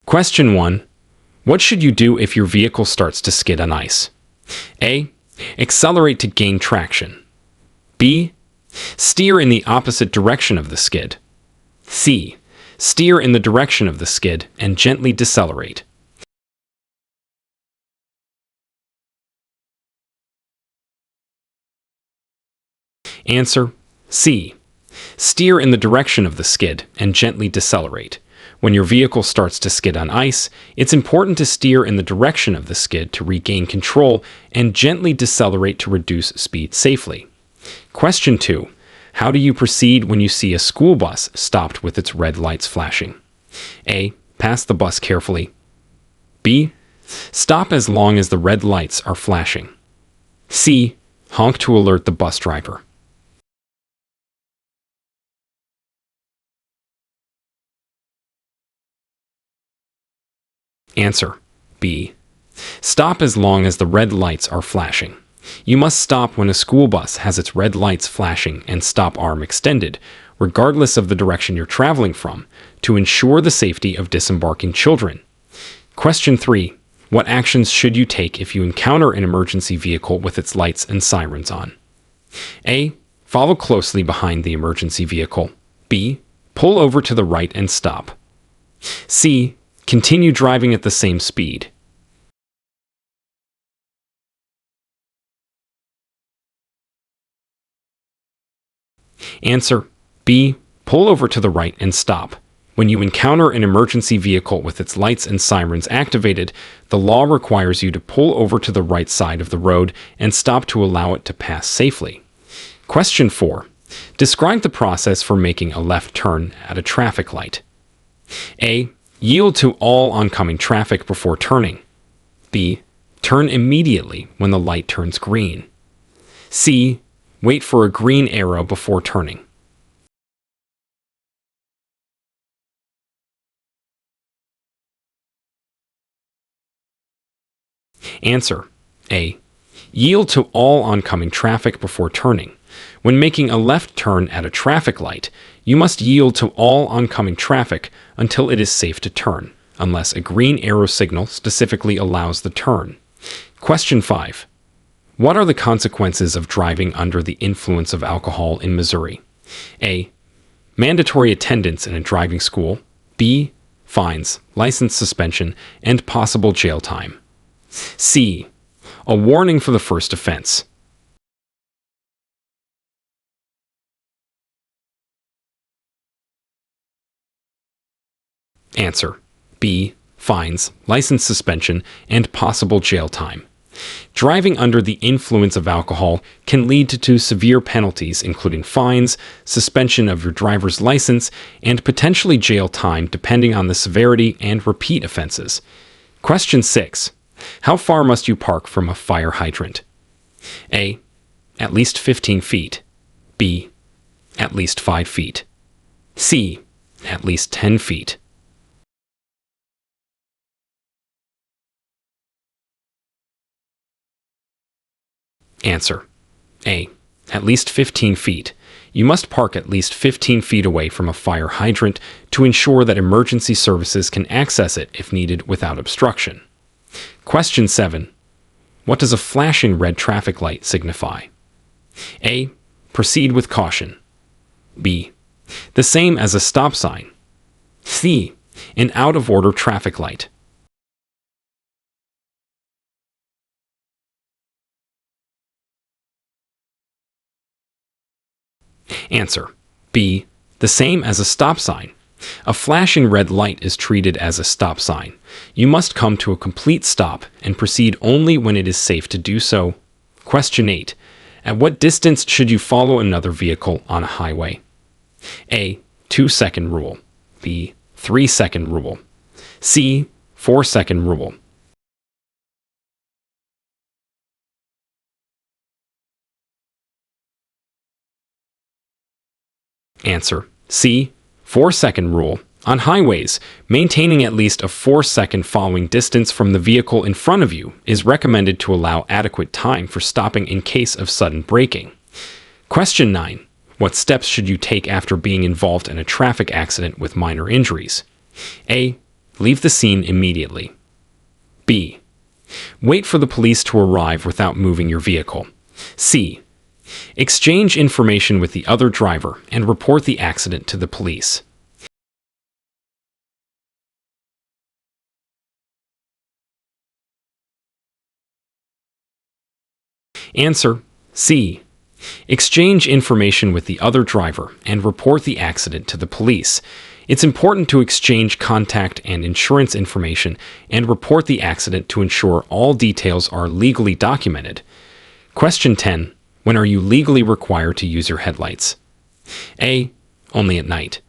Question 1. What should you do if your vehicle starts to skid on ice? A. Accelerate to gain traction. B. Steer in the opposite direction of the skid. C. Steer in the direction of the skid and gently decelerate. Answer: C. Steer in the direction of the skid and gently decelerate. When your vehicle starts to skid on ice, it's important to steer in the direction of the skid to regain control and gently decelerate to reduce speed safely. Question 2. How do you proceed when you see a school bus stopped with its red lights flashing? A. Pass the bus carefully. B. Stop as long as the red lights are flashing. C. Honk to alert the bus driver. Answer: B. Stop as long as the red lights are flashing. You must stop when a school bus has its red lights flashing and stop arm extended, regardless of the direction you're traveling from, to ensure the safety of disembarking children. Question 3. What actions should you take if you encounter an emergency vehicle with its lights and sirens on? A. Follow closely behind the emergency vehicle. B. Pull over to the right and stop. C. Continue driving at the same speed. Answer: B. Pull over to the right and stop. When you encounter an emergency vehicle with its lights and sirens activated, the law requires you to pull over to the right side of the road and stop to allow it to pass safely. Question 4. Describe the process for making a left turn at a traffic light. A. Yield to all oncoming traffic before turning. B. Turn immediately when the light turns green. C. Wait for a green arrow before turning. Answer: A. Yield to all oncoming traffic before turning. When making a left turn at a traffic light, you must yield to all oncoming traffic until it is safe to turn, unless a green arrow signal specifically allows the turn. Question 5. What are the consequences of driving under the influence of alcohol in Missouri? A. Mandatory attendance in a driving school. B. Fines, license suspension, and possible jail time. C. A warning for the first offense. Answer: B. Fines, license suspension, and possible jail time. Driving under the influence of alcohol can lead to severe penalties, including fines, suspension of your driver's license, and potentially jail time depending on the severity and repeat offenses. Question 6. How far must you park from a fire hydrant? A. At least 15 feet. B. At least 5 feet. C. At least 10 feet. Answer: A. At least 15 feet. You must park at least 15 feet away from a fire hydrant to ensure that emergency services can access it if needed without obstruction. Question 7. What does a flashing red traffic light signify? A. Proceed with caution. B. The same as a stop sign. C. An out-of-order traffic light. Answer: B. The same as a stop sign. A flashing red light is treated as a stop sign. You must come to a complete stop and proceed only when it is safe to do so. Question 8. At what distance should you follow another vehicle on a highway? A. 2-second rule. B. 3-second rule. C. 4-second rule. Answer: C. 4-second rule. On highways, maintaining at least a 4-second following distance from the vehicle in front of you is recommended to allow adequate time for stopping in case of sudden braking. Question 9. What steps should you take after being involved in a traffic accident with minor injuries? A. Leave the scene immediately. B. Wait for the police to arrive without moving your vehicle. C. Exchange information with the other driver and report the accident to the police. Answer: C. Exchange information with the other driver and report the accident to the police. It's important to exchange contact and insurance information and report the accident to ensure all details are legally documented. Question 10. When are you legally required to use your headlights? A. Only at night.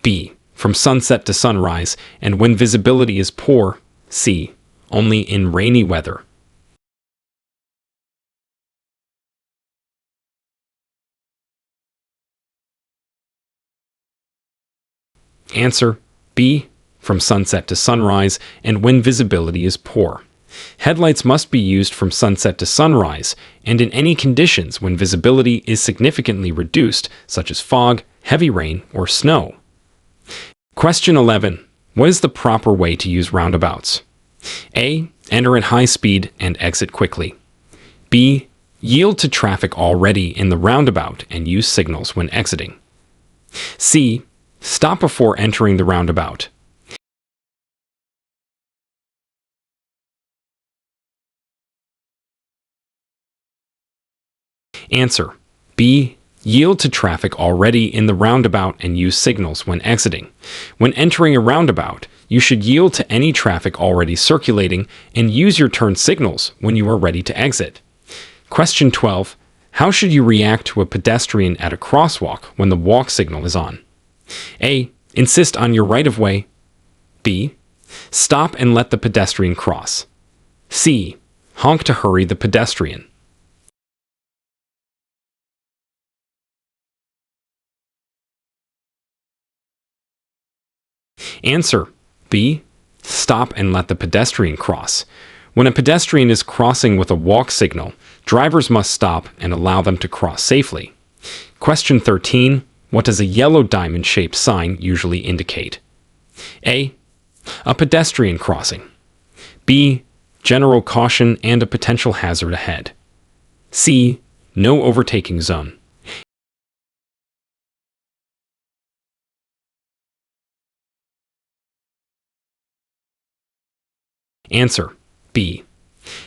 B. From sunset to sunrise and when visibility is poor. C. Only in rainy weather. Answer: B. From sunset to sunrise and when visibility is poor. Headlights must be used from sunset to sunrise and in any conditions when visibility is significantly reduced, such as fog, heavy rain, or snow. Question 11. What is the proper way to use roundabouts? A. Enter at high speed and exit quickly. B. Yield to traffic already in the roundabout and use signals when exiting. C. Stop before entering the roundabout. Answer: B. Yield to traffic already in the roundabout and use signals when exiting. When entering a roundabout, you should yield to any traffic already circulating and use your turn signals when you are ready to exit. Question 12. How should you react to a pedestrian at a crosswalk when the walk signal is on? A. Insist on your right-of-way. B. Stop and let the pedestrian cross. C. Honk to hurry the pedestrian. Answer: B. Stop and let the pedestrian cross. When a pedestrian is crossing with a walk signal, drivers must stop and allow them to cross safely. Question 13. What does a yellow diamond-shaped sign usually indicate? A. A pedestrian crossing. B. General caution and a potential hazard ahead. C. No overtaking zone. Answer: B.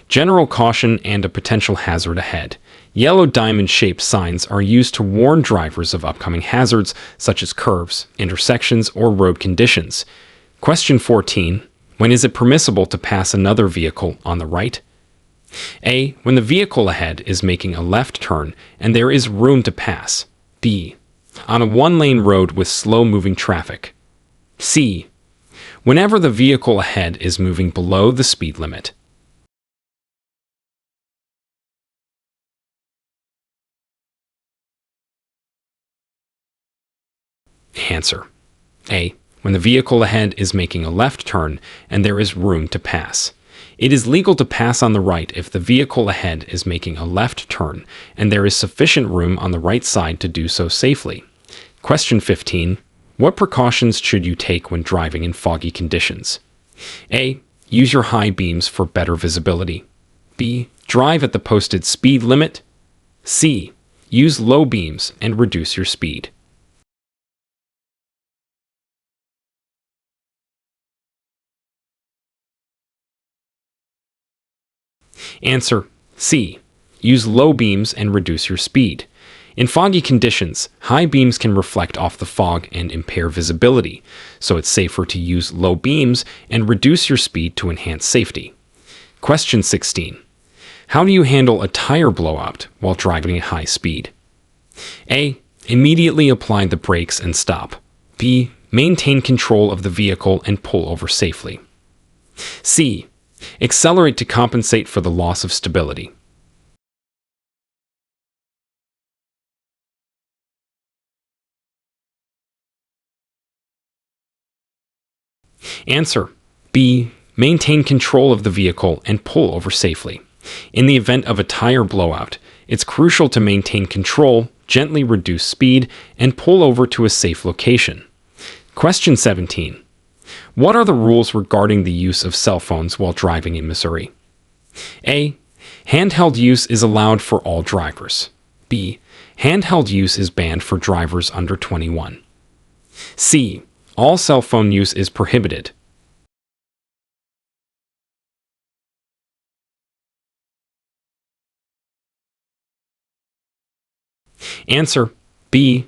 General caution and a potential hazard ahead. Yellow diamond-shaped signs are used to warn drivers of upcoming hazards such as curves, intersections, or road conditions. Question 14. When is it permissible to pass another vehicle on the right? A. When the vehicle ahead is making a left turn and there is room to pass. B. On a one-lane road with slow-moving traffic. C. Whenever the vehicle ahead is moving below the speed limit. Answer: A. When the vehicle ahead is making a left turn and there is room to pass. It is legal to pass on the right if the vehicle ahead is making a left turn and there is sufficient room on the right side to do so safely. Question 15. What precautions should you take when driving in foggy conditions? A. Use your high beams for better visibility. B. Drive at the posted speed limit. C. Use low beams and reduce your speed. Answer: C. Use low beams and reduce your speed. In foggy conditions, high beams can reflect off the fog and impair visibility, so it's safer to use low beams and reduce your speed to enhance safety. Question 16. How do you handle a tire blowout while driving at high speed? A. Immediately apply the brakes and stop. B. Maintain control of the vehicle and pull over safely. C. Accelerate to compensate for the loss of stability. Answer: B. Maintain control of the vehicle and pull over safely. In the event of a tire blowout, it's crucial to maintain control, gently reduce speed, and pull over to a safe location. Question 17. What are the rules regarding the use of cell phones while driving in Missouri? A. Handheld use is allowed for all drivers. B. Handheld use is banned for drivers under 21. C. All cell phone use is prohibited. Answer B.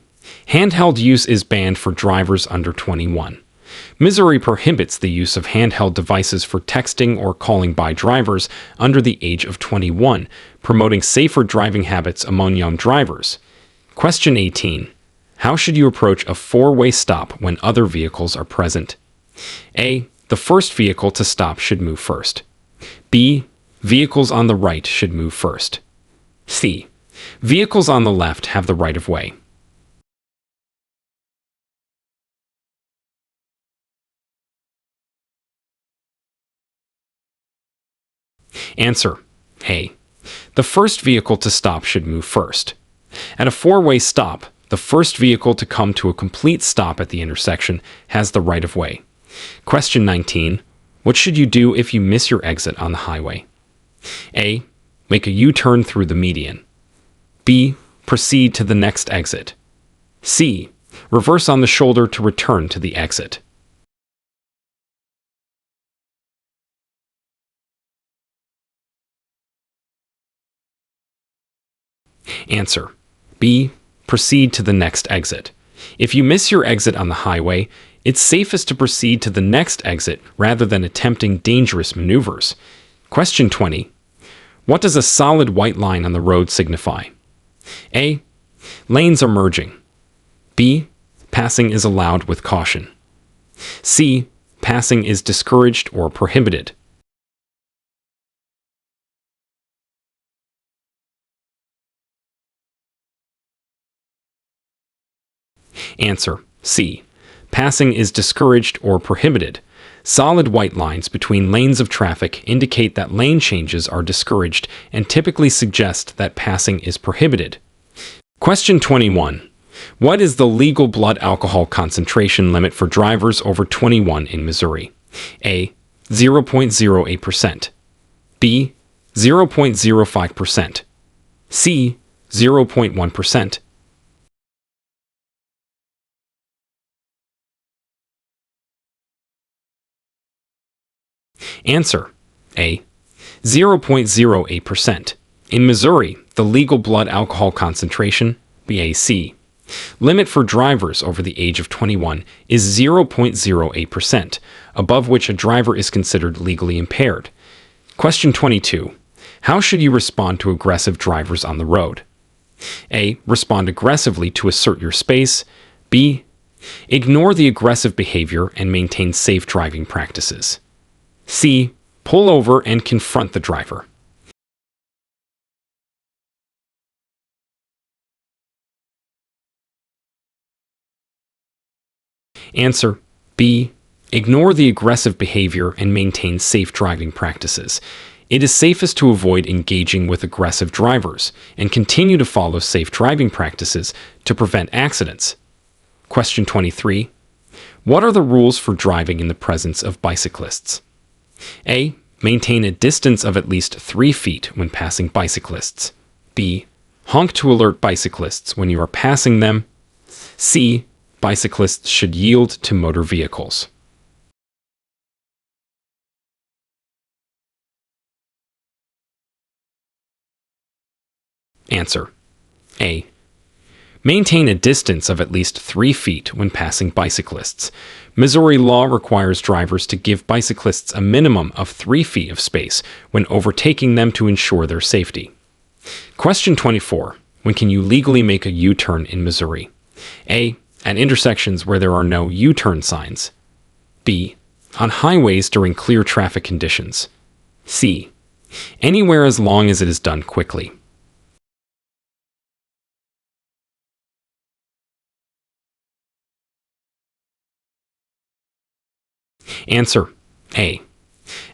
Handheld use is banned for drivers under 21. Missouri prohibits the use of handheld devices for texting or calling by drivers under the age of 21, promoting safer driving habits among young drivers. Question 18. How should you approach a four-way stop when other vehicles are present? A. The first vehicle to stop should move first. B. Vehicles on the right should move first. C. Vehicles on the left have the right of way. Answer A. The first vehicle to stop should move first. At a four-way stop, the first vehicle to come to a complete stop at the intersection has the right of way. Question 19. What should you do if you miss your exit on the highway? A. Make a U-turn through the median. B. Proceed to the next exit. C. Reverse on the shoulder to return to the exit. Answer B. Proceed to the next exit. If you miss your exit on the highway, it's safest to proceed to the next exit rather than attempting dangerous maneuvers. Question 20. What does a solid white line on the road signify? A. Lanes are merging. B. Passing is allowed with caution. C. Passing is discouraged or prohibited. Answer C. Passing is discouraged or prohibited. Solid white lines between lanes of traffic indicate that lane changes are discouraged and typically suggest that passing is prohibited. Question 21. What is the legal blood alcohol concentration limit for drivers over 21 in Missouri? A. 0.08%. B. 0.05%. C. 0.1%. Answer A. 0.08%. In Missouri, the legal blood alcohol concentration, BAC, limit for drivers over the age of 21 is 0.08%, above which a driver is considered legally impaired. Question 22. How should you respond to aggressive drivers on the road? A. Respond aggressively to assert your space. B. Ignore the aggressive behavior and maintain safe driving practices. C. Pull over and confront the driver. Answer B. Ignore the aggressive behavior and maintain safe driving practices. It is safest to avoid engaging with aggressive drivers and continue to follow safe driving practices to prevent accidents. Question 23. What are the rules for driving in the presence of bicyclists? A. Maintain a distance of at least 3 feet when passing bicyclists. B. Honk to alert bicyclists when you are passing them. C. Bicyclists should yield to motor vehicles. Answer A. Maintain a distance of at least 3 feet when passing bicyclists. Missouri law requires drivers to give bicyclists a minimum of 3 feet of space when overtaking them to ensure their safety. Question 24. When can you legally make a U-turn in Missouri? A. At intersections where there are no U-turn signs. B. On highways during clear traffic conditions. C. Anywhere as long as it is done quickly. Answer A.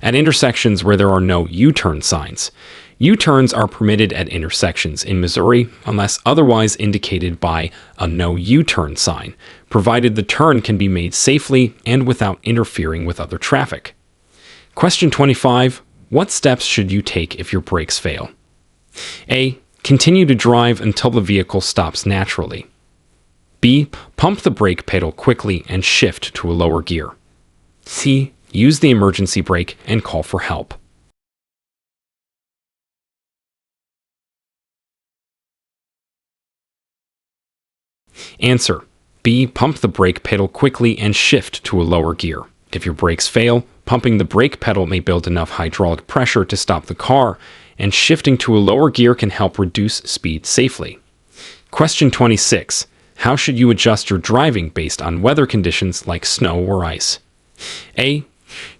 At intersections where there are no U-turn signs. U-turns are permitted at intersections in Missouri unless otherwise indicated by a no U-turn sign, provided the turn can be made safely and without interfering with other traffic. Question 25. What steps should you take if your brakes fail? A. Continue to drive until the vehicle stops naturally. B. Pump the brake pedal quickly and shift to a lower gear. C. Use the emergency brake and call for help. Answer. B. Pump the brake pedal quickly and shift to a lower gear. If your brakes fail, pumping the brake pedal may build enough hydraulic pressure to stop the car, and shifting to a lower gear can help reduce speed safely. Question 26. How should you adjust your driving based on weather conditions like snow or ice? A.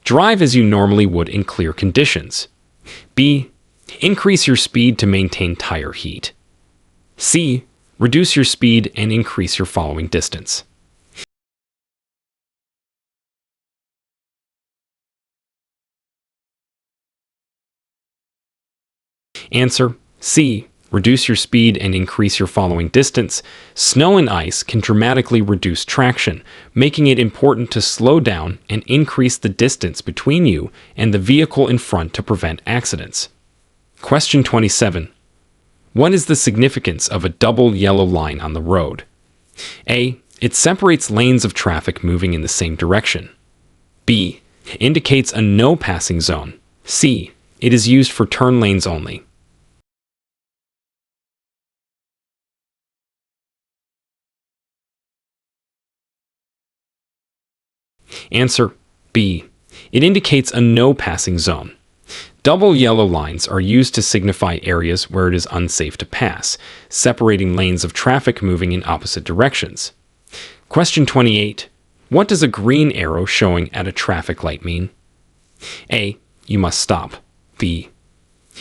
Drive as you normally would in clear conditions. B. Increase your speed to maintain tire heat. C. Reduce your speed and increase your following distance. Answer. C. Reduce your speed and increase your following distance. Snow and ice can dramatically reduce traction, making it important to slow down and increase the distance between you and the vehicle in front to prevent accidents. Question 27. What is the significance of a double yellow line on the road? A. It separates lanes of traffic moving in the same direction. B. Indicates a no passing zone. C. It is used for turn lanes only. Answer. B. It indicates a no passing zone. Double yellow lines are used to signify areas where it is unsafe to pass, separating lanes of traffic moving in opposite directions. Question 28. What does a green arrow showing at a traffic light mean? A. You must stop. B.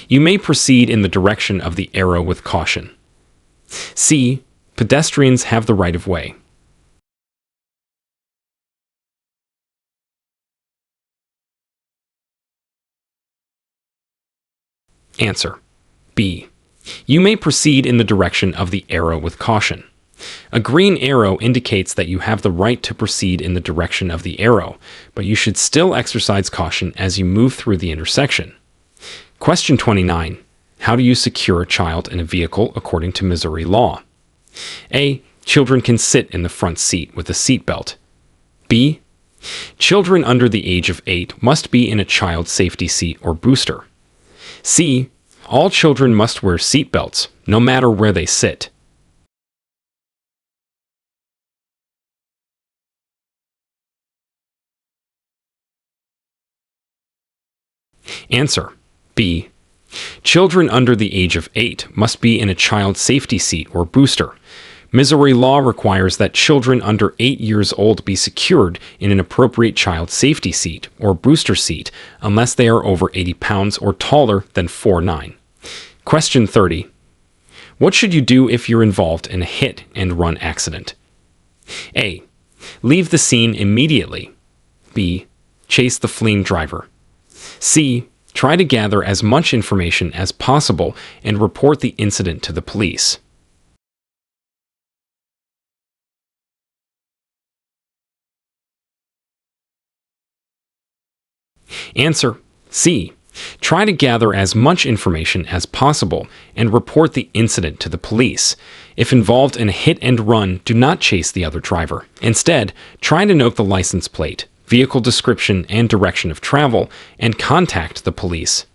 You may proceed in the direction of the arrow with caution. C. Pedestrians have the right of way. Answer. B. You may proceed in the direction of the arrow with caution. A green arrow indicates that you have the right to proceed in the direction of the arrow, but you should still exercise caution as you move through the intersection. Question 29. How do you secure a child in a vehicle according to Missouri law? A. Children can sit in the front seat with a seat belt. B. Children under the age of 8 must be in a child safety seat or booster. C. All children must wear seat belts, no matter where they sit. Answer. B. Children under the age of 8 must be in a child safety seat or booster. Missouri law requires that children under 8 years old be secured in an appropriate child safety seat or booster seat unless they are over 80 pounds or taller than 4'9". Question 30. What should you do if you're involved in a hit-and-run accident? A. Leave the scene immediately. B. Chase the fleeing driver. C. Try to gather as much information as possible and report the incident to the police. Answer. C. Try to gather as much information as possible and report the incident to the police. If involved in a hit and run, do not chase the other driver. Instead, try to note the license plate, vehicle description, and direction of travel, and contact the police.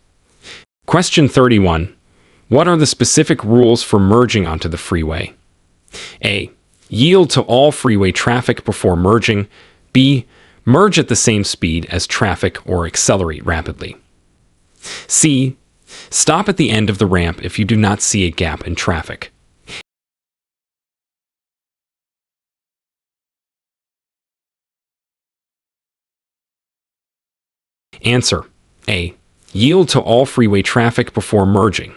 Question 31. What are the specific rules for merging onto the freeway? A. Yield to all freeway traffic before merging. B. Merge at the same speed as traffic or accelerate rapidly. C. Stop at the end of the ramp if you do not see a gap in traffic. Answer. A. Yield to all freeway traffic before merging.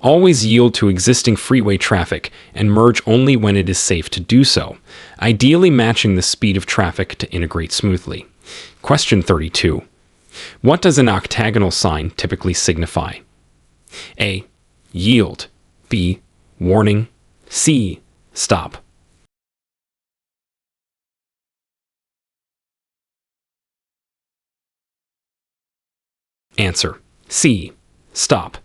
Always yield to existing freeway traffic and merge only when it is safe to do so, ideally matching the speed of traffic to integrate smoothly. Question 32. What does an octagonal sign typically signify? A. Yield. B. Warning. C. Stop. Answer. C. Stop.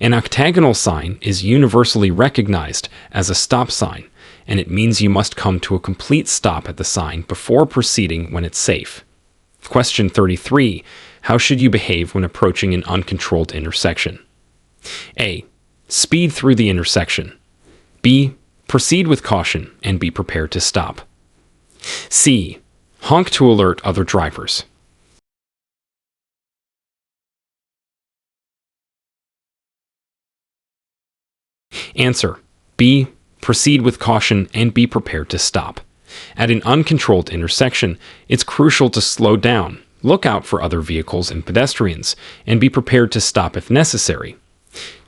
An octagonal sign is universally recognized as a stop sign, and it means you must come to a complete stop at the sign before proceeding when it's safe. Question 33. How should you behave when approaching an uncontrolled intersection? A. Speed through the intersection. B. Proceed with caution and be prepared to stop. C. Honk to alert other drivers. Answer. B. Proceed with caution and be prepared to stop. At an uncontrolled intersection, it's crucial to slow down, look out for other vehicles and pedestrians, and be prepared to stop if necessary.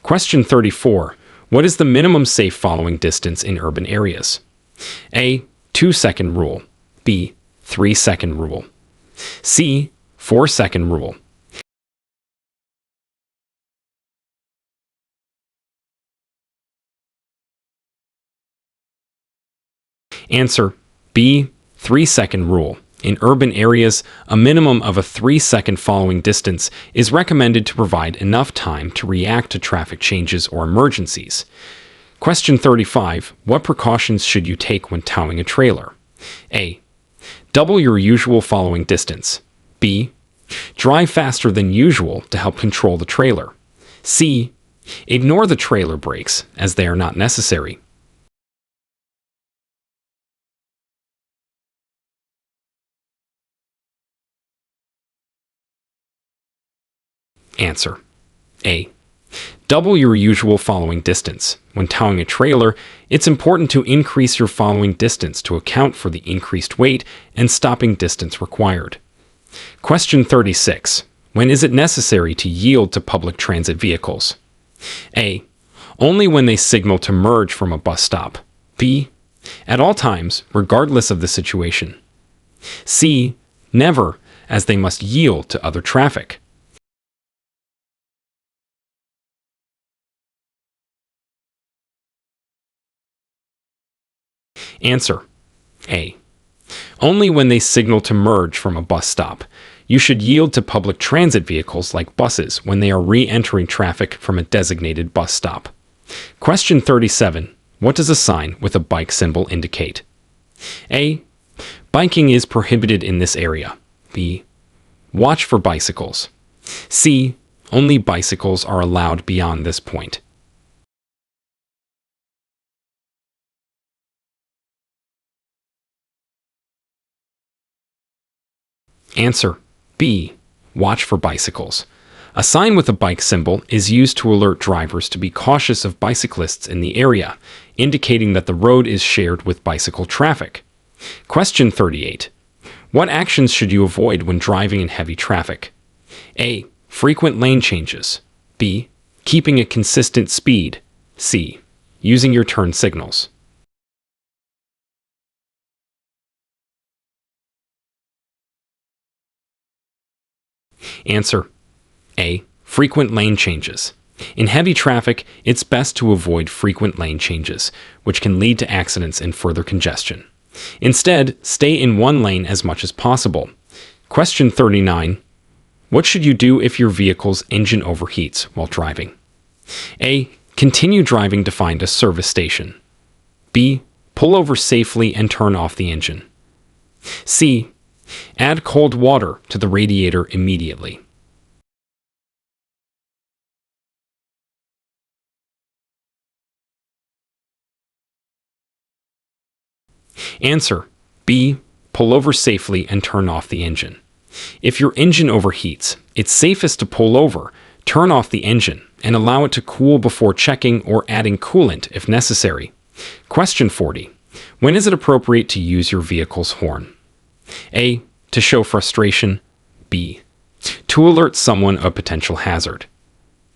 Question 34. What is the minimum safe following distance in urban areas? A. 2-second rule. B. 3-second rule. C. 4-second rule. Answer. B. 3-second rule. In urban areas, a minimum of a 3-second following distance is recommended to provide enough time to react to traffic changes or emergencies. Question 35. What precautions should you take when towing a trailer? A. Double your usual following distance. B. Drive faster than usual to help control the trailer. C. Ignore the trailer brakes as they are not necessary. Answer. A. Double your usual following distance. When towing a trailer, it's important to increase your following distance to account for the increased weight and stopping distance required. Question 36. When is it necessary to yield to public transit vehicles? A. Only when they signal to merge from a bus stop. B. At all times, regardless of the situation. C. Never, as they must yield to other traffic. Answer. A. Only when they signal to merge from a bus stop. You should yield to public transit vehicles like buses when they are re-entering traffic from a designated bus stop. Question 37. What does a sign with a bike symbol indicate? A. Biking is prohibited in this area. B. Watch for bicycles. C. Only bicycles are allowed beyond this point. Answer. B. Watch for bicycles. A sign with a bike symbol is used to alert drivers to be cautious of bicyclists in the area, indicating that the road is shared with bicycle traffic. Question 38. What actions should you avoid when driving in heavy traffic? A. Frequent lane changes. B. Keeping a consistent speed. C. Using your turn signals. Answer. A. Frequent lane changes. In heavy traffic, it's best to avoid frequent lane changes, which can lead to accidents and further congestion. Instead, stay in one lane as much as possible. Question 39. What should you do if your vehicle's engine overheats while driving? A. Continue driving to find a service station. B. Pull over safely and turn off the engine. C. Add cold water to the radiator immediately. Answer. B. Pull over safely and turn off the engine. If your engine overheats, it's safest to pull over, turn off the engine, and allow it to cool before checking or adding coolant if necessary. Question 40. When is it appropriate to use your vehicle's horn? A. To show frustration. B. To alert someone of potential hazard.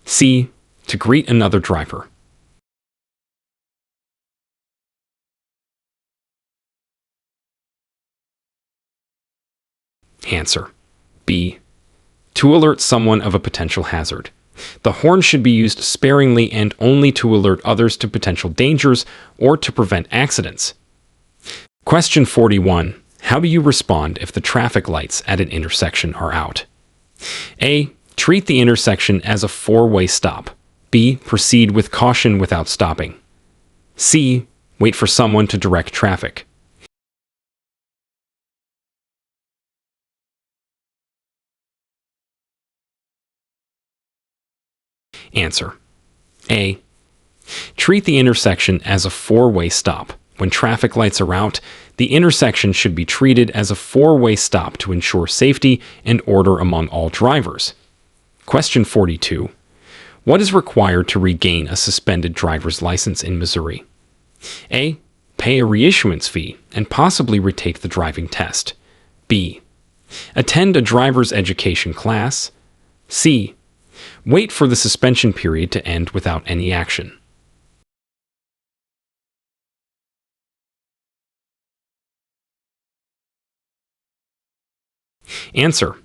C. To greet another driver. Answer. B. To alert someone of a potential hazard. The horn should be used sparingly and only to alert others to potential dangers or to prevent accidents. Question 41. How do you respond if the traffic lights at an intersection are out? A. Treat the intersection as a four-way stop. B. Proceed with caution without stopping. C. Wait for someone to direct traffic. Answer. A. Treat the intersection as a four-way stop. When traffic lights are out, the intersection should be treated as a four-way stop to ensure safety and order among all drivers. Question 42. What is required to regain a suspended driver's license in Missouri? A. Pay a reissuance fee and possibly retake the driving test. B. Attend a driver's education class. C. Wait for the suspension period to end without any action. Answer.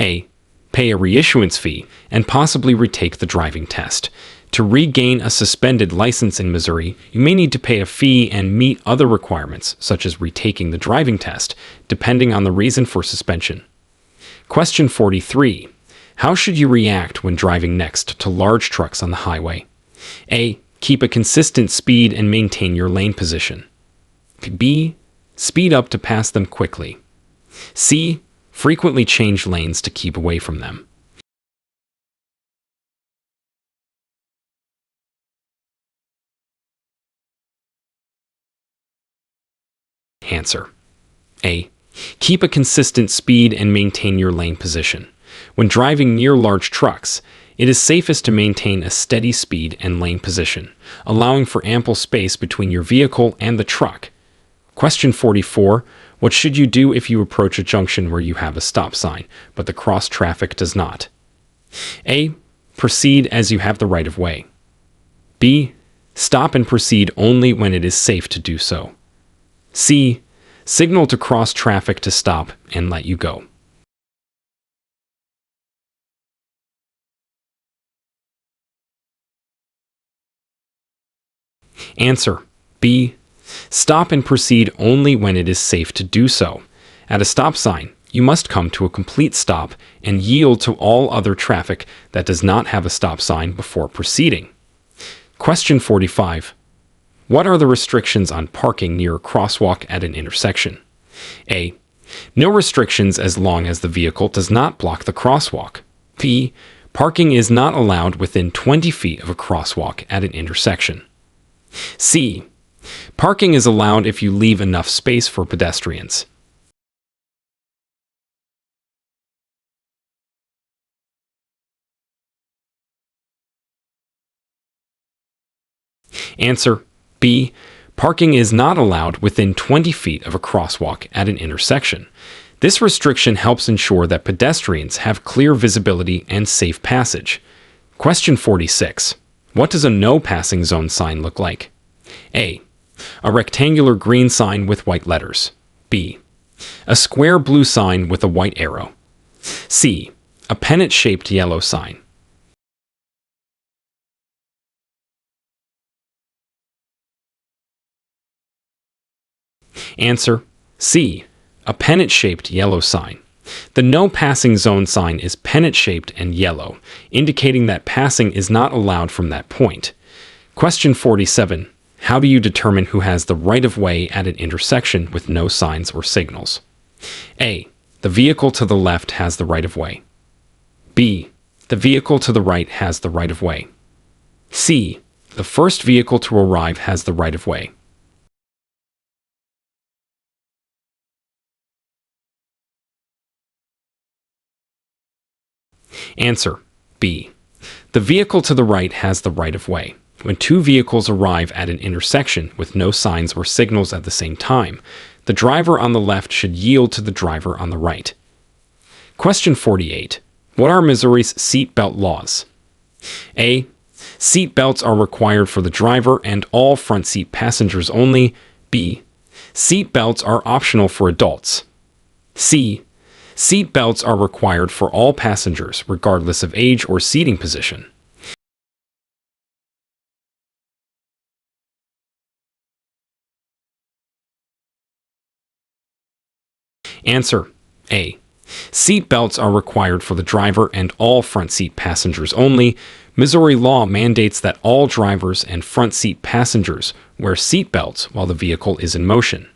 A. Pay a reissuance fee and possibly retake the driving test. To regain a suspended license in Missouri, you may need to pay a fee and meet other requirements, such as retaking the driving test, depending on the reason for suspension. Question 43. How should you react when driving next to large trucks on the highway? A. Keep a consistent speed and maintain your lane position. B. Speed up to pass them quickly. C. Frequently change lanes to keep away from them. Answer. A. Keep a consistent speed and maintain your lane position. When driving near large trucks, it is safest to maintain a steady speed and lane position, allowing for ample space between your vehicle and the truck. Question 44. What should you do if you approach a junction where you have a stop sign, but the cross traffic does not? A. Proceed as you have the right of way. B. Stop and proceed only when it is safe to do so. C. Signal to cross traffic to stop and let you go. Answer. B. Stop and proceed only when it is safe to do so. At a stop sign, you must come to a complete stop and yield to all other traffic that does not have a stop sign before proceeding. Question 45. What are the restrictions on parking near a crosswalk at an intersection? A. No restrictions as long as the vehicle does not block the crosswalk. B. Parking is not allowed within 20 feet of a crosswalk at an intersection. C. Parking is allowed if you leave enough space for pedestrians. Answer. B. Parking is not allowed within 20 feet of a crosswalk at an intersection. This restriction helps ensure that pedestrians have clear visibility and safe passage. Question 46. What does a no passing zone sign look like? A. A rectangular green sign with white letters. B. A square blue sign with a white arrow. C. A pennant-shaped yellow sign. Answer. C. A pennant-shaped yellow sign. The no passing zone sign is pennant-shaped and yellow, indicating that passing is not allowed from that point. Question 47. How do you determine who has the right-of-way at an intersection with no signs or signals? A. The vehicle to the left has the right-of-way. B. The vehicle to the right has the right-of-way. C. The first vehicle to arrive has the right-of-way. Answer. B. The vehicle to the right has the right-of-way. When two vehicles arrive at an intersection with no signs or signals at the same time, the driver on the left should yield to the driver on the right. Question 48. What are Missouri's seat belt laws? A. Seat belts are required for the driver and all front seat passengers only. B. Seat belts are optional for adults. C. Seat belts are required for all passengers, regardless of age or seating position. Answer: A. Seat belts are required for the driver and all front seat passengers only. Missouri law mandates that all drivers and front seat passengers wear seat belts while the vehicle is in motion.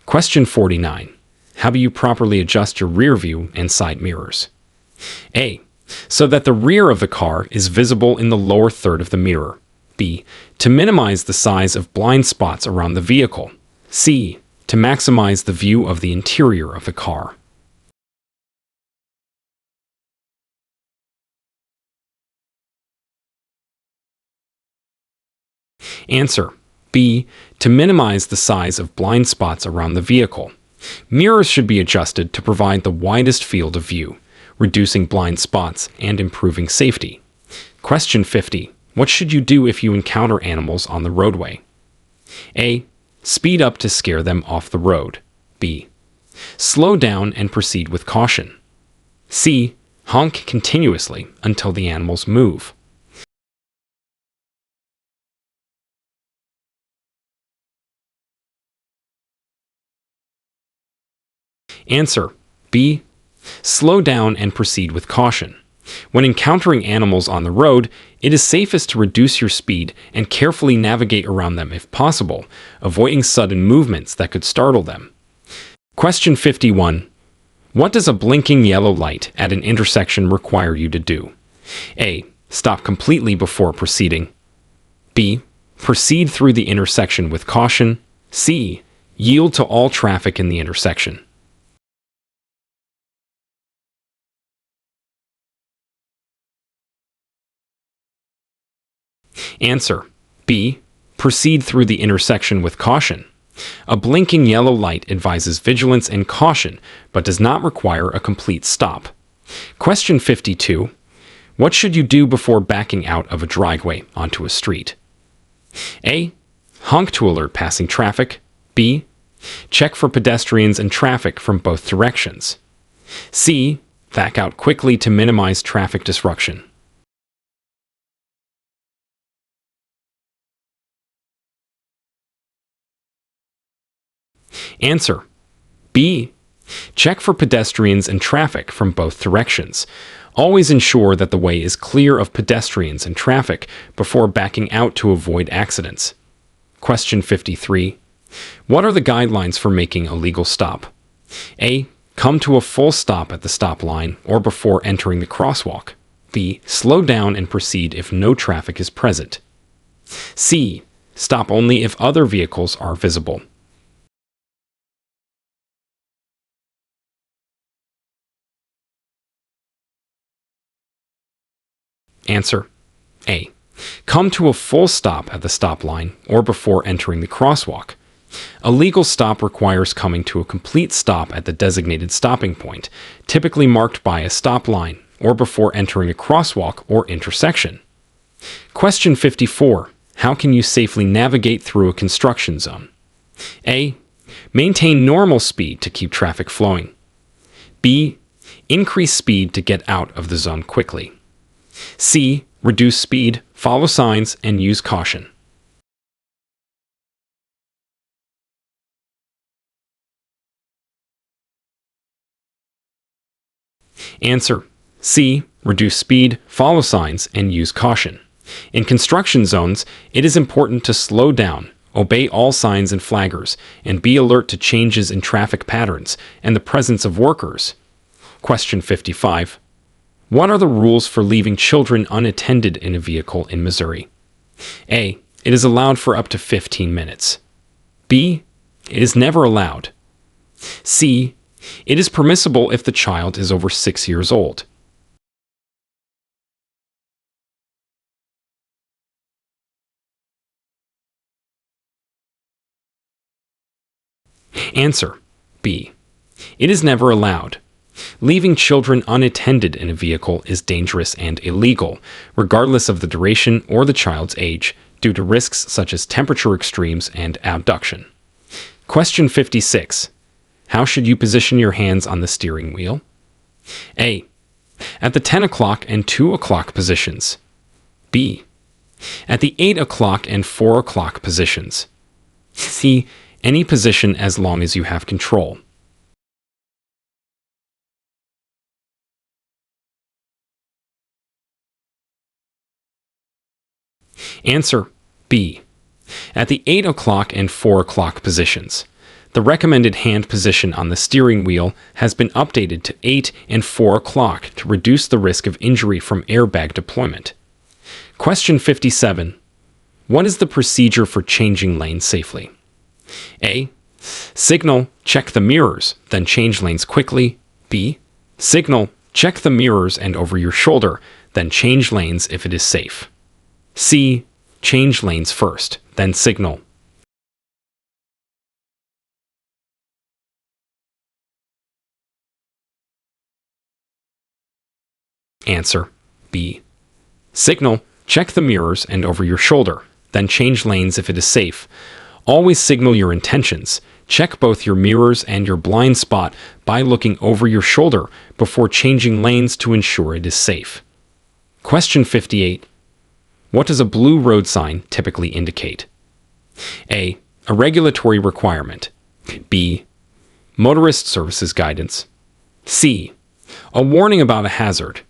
Question 49. How do you properly adjust your rear view and side mirrors? A. So that the rear of the car is visible in the lower third of the mirror. B. To minimize the size of blind spots around the vehicle. C. To maximize the view of the interior of the car. Answer: B. To minimize the size of blind spots around the vehicle. Mirrors should be adjusted to provide the widest field of view, reducing blind spots and improving safety. Question 50. What should you do if you encounter animals on the roadway? A. Speed up to scare them off the road. B. Slow down and proceed with caution. C. Honk continuously until the animals move. Answer: B. Slow down and proceed with caution. When encountering animals on the road, it is safest to reduce your speed and carefully navigate around them if possible, avoiding sudden movements that could startle them. Question 51. What does a blinking yellow light at an intersection require you to do? A. Stop completely before proceeding. B. Proceed through the intersection with caution. C. Yield to all traffic in the intersection. Answer: B. Proceed through the intersection with caution. A blinking yellow light advises vigilance and caution, but does not require a complete stop. Question 52. What should you do before backing out of a driveway onto a street? A. Honk to alert passing traffic. B. Check for pedestrians and traffic from both directions. C. Back out quickly to minimize traffic disruption. Answer: B. Check for pedestrians and traffic from both directions. Always ensure that the way is clear of pedestrians and traffic before backing out to avoid accidents. Question 53. What are the guidelines for making a legal stop? A. Come to a full stop at the stop line or before entering the crosswalk. B. Slow down and proceed if no traffic is present. C. Stop only if other vehicles are visible. Answer: A. Come to a full stop at the stop line or before entering the crosswalk. A legal stop requires coming to a complete stop at the designated stopping point, typically marked by a stop line, or before entering a crosswalk or intersection. Question 54. How can you safely navigate through a construction zone? A. Maintain normal speed to keep traffic flowing. B. Increase speed to get out of the zone quickly. C. Reduce speed, follow signs, and use caution. Answer: C. Reduce speed, follow signs, and use caution. In construction zones, it is important to slow down, obey all signs and flaggers, and be alert to changes in traffic patterns and the presence of workers. Question 55. What are the rules for leaving children unattended in a vehicle in Missouri? A. It is allowed for up to 15 minutes. B. It is never allowed. C. It is permissible if the child is over 6 years old. Answer: B. It is never allowed. Leaving children unattended in a vehicle is dangerous and illegal, regardless of the duration or the child's age, due to risks such as temperature extremes and abduction. Question 56. How should you position your hands on the steering wheel? A. At the 10 o'clock and 2 o'clock positions. B. At the 8 o'clock and 4 o'clock positions. C. Any position as long as you have control. Answer B. At the 8 o'clock and 4 o'clock positions. The recommended hand position on the steering wheel has been updated to 8 and 4 o'clock to reduce the risk of injury from airbag deployment. Question 57. What is the procedure for changing lanes safely? A. Signal, check the mirrors, then change lanes quickly. B. Signal, check the mirrors and over your shoulder, then change lanes if it is safe. C. Change lanes first, then signal. Answer B. Signal, check the mirrors and over your shoulder, then change lanes if it is safe. Always signal your intentions. Check both your mirrors and your blind spot by looking over your shoulder before changing lanes to ensure it is safe. Question 58. What does a blue road sign typically indicate? A. A regulatory requirement. B. Motorist services guidance. C. A warning about a hazard.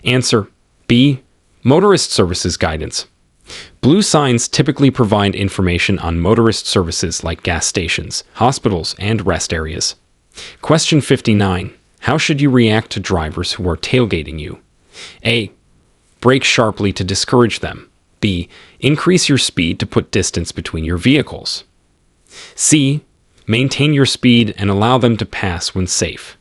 Answer B. Motorist services guidance. Blue signs typically provide information on motorist services like gas stations, hospitals, and rest areas. Question 59. How should you react to drivers who are tailgating you? A. Brake sharply to discourage them. B. Increase your speed to put distance between your vehicles. C. Maintain your speed and allow them to pass when safe.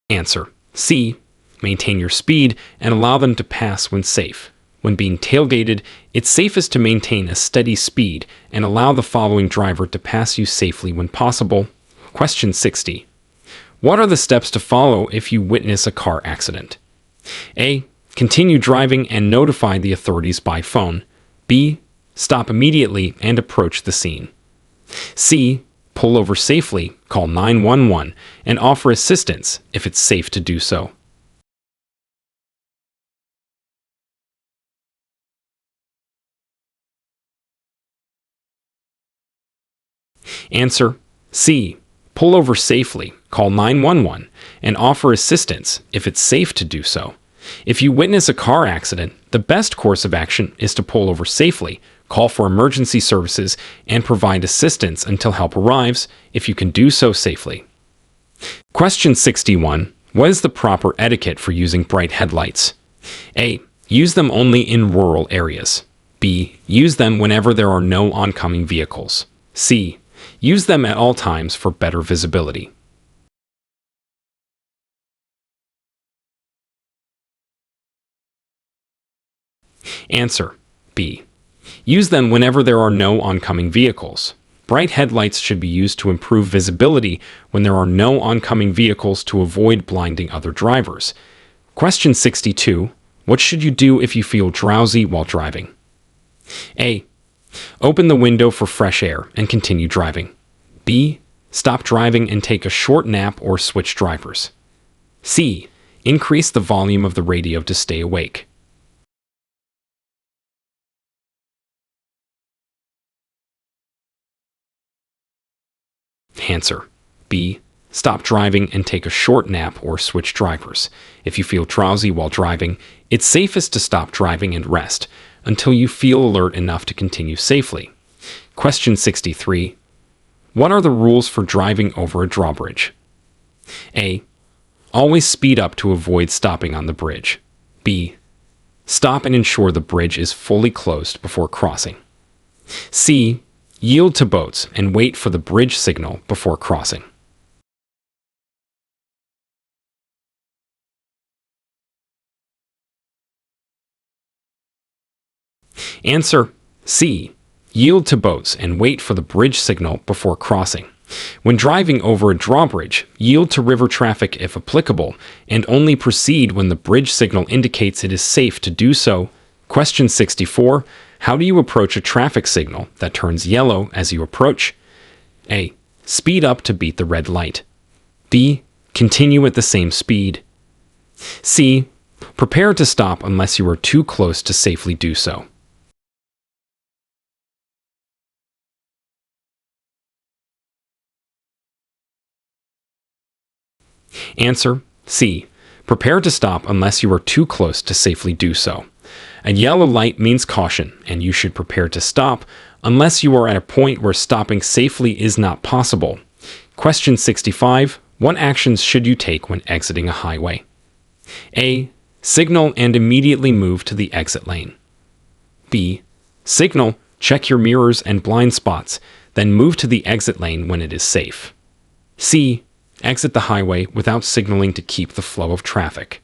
Answer C. Maintain your speed and allow them to pass when safe. When being tailgated, it's safest to maintain a steady speed and allow the following driver to pass you safely when possible. Question 60. What are the steps to follow if you witness a car accident? A. Continue driving and notify the authorities by phone. B. Stop immediately and approach the scene. C. Pull over safely, call 911, and offer assistance if it's safe to do so. Answer C. Pull over safely, call 911, and offer assistance if it's safe to do so. If you witness a car accident, the best course of action is to pull over safely, call for emergency services, and provide assistance until help arrives if you can do so safely. Question 61. What is the proper etiquette for using bright headlights? A. Use them only in rural areas. B. Use them whenever there are no oncoming vehicles. C. Use them at all times for better visibility. Answer B. Use them whenever there are no oncoming vehicles. Bright headlights should be used to improve visibility when there are no oncoming vehicles to avoid blinding other drivers. Question 62. What should you do if you feel drowsy while driving? A. Open the window for fresh air and continue driving. B. Stop driving and take a short nap or switch drivers. C. Increase the volume of the radio to stay awake. Answer B. Stop driving and take a short nap or switch drivers. If you feel drowsy while driving, it's safest to stop driving and rest until you feel alert enough to continue safely. Question 63. What are the rules for driving over a drawbridge? A. Always speed up to avoid stopping on the bridge. B. Stop and ensure the bridge is fully closed before crossing. C. Yield to boats and wait for the bridge signal before crossing. Answer C. Yield to boats and wait for the bridge signal before crossing. When driving over a drawbridge, yield to river traffic if applicable, and only proceed when the bridge signal indicates it is safe to do so. Question 64. How do you approach a traffic signal that turns yellow as you approach? A. Speed up to beat the red light. B. Continue at the same speed. C. Prepare to stop unless you are too close to safely do so. Answer C. Prepare to stop unless you are too close to safely do so. A yellow light means caution, and you should prepare to stop unless you are at a point where stopping safely is not possible. Question 65. What actions should you take when exiting a highway? A. Signal and immediately move to the exit lane. B. Signal, check your mirrors and blind spots, then move to the exit lane when it is safe. C. Exit the highway without signaling to keep the flow of traffic.